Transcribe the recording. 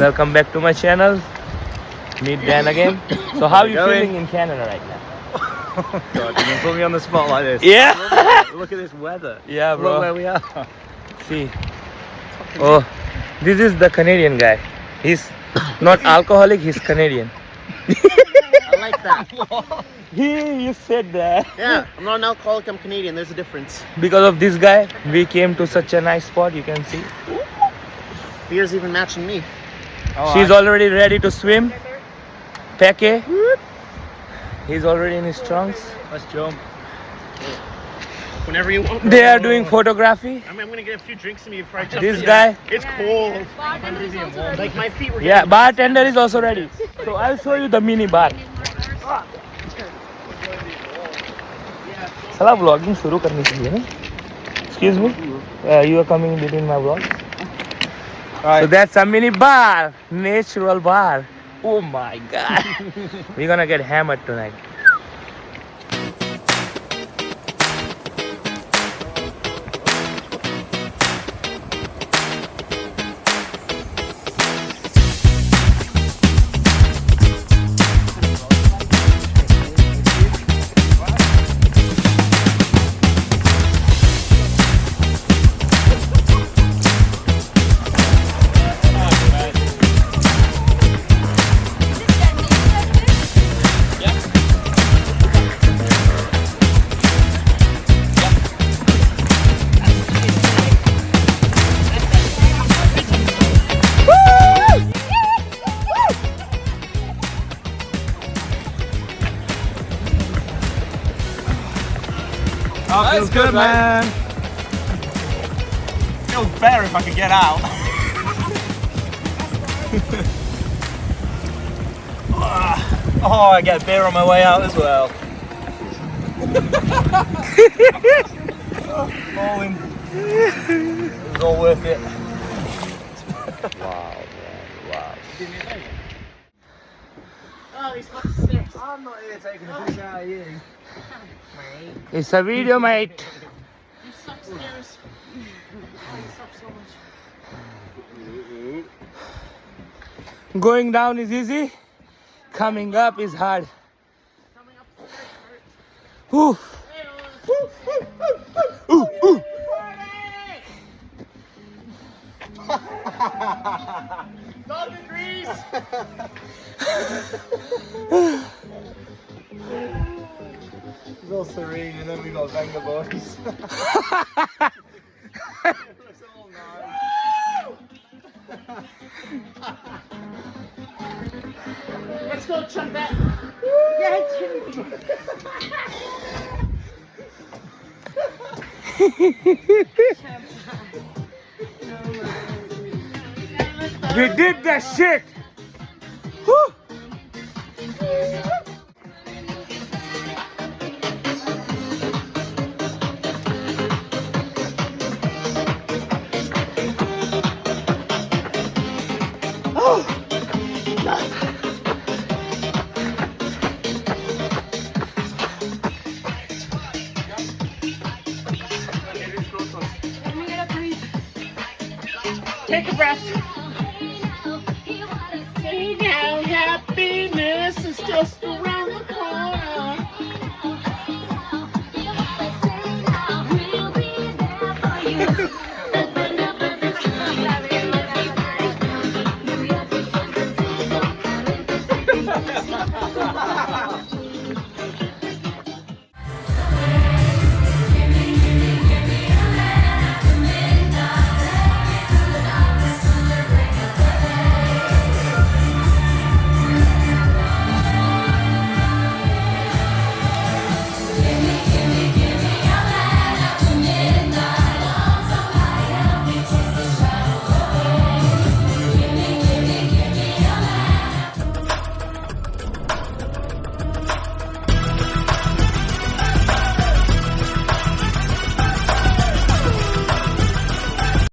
Welcome back to my channel. Meet Dan again. So how are you feeling in Canada right now? God, you can put me on the spot like this. Yeah. Look at this weather. Yeah, bro. Look where we are. See. Oh, this is the Canadian guy. He's not alcoholic, he's Canadian. I like that. You said that. Yeah, I'm not an alcoholic, I'm Canadian. There's a difference. Because of this guy, we came to such a nice spot, you can see. Beer's even matching me. She's already ready to swim. Peke. He's already in his trunks. Let's jump. Whenever you want. They are doing photography. I'm gonna get a few drinks in me before I jump This in. guy. It's cold. Bartender is also ready. Like my feet were Yeah, getting... bartender is also ready. So I'll show you the mini bar. साला vlogging शुरू करनी चाहिए ना? Excuse me, you are coming in between my vlog. So that's a mini bar, natural bar. Oh my god, we're gonna get hammered tonight. Oh, feels good, man. Feels better if I could get out. Oh, I get beer on my way out as well. Falling. It was all worth it. Wow, man, wow. Oh, these fucking sticks. I'm not here taking a piss out of you. It's a video, mate. You suck stairs. Oh, you suck so much. Going down is easy. Coming up is hard. Coming up the stairs hurts. Ooh. Ooh, ooh. Dog degrees. It's all serene and then we got banger boys. It's all nice. Let's go, Chumpet. We did that shit. Woo. Take a breath. Say now, happiness is just around the corner.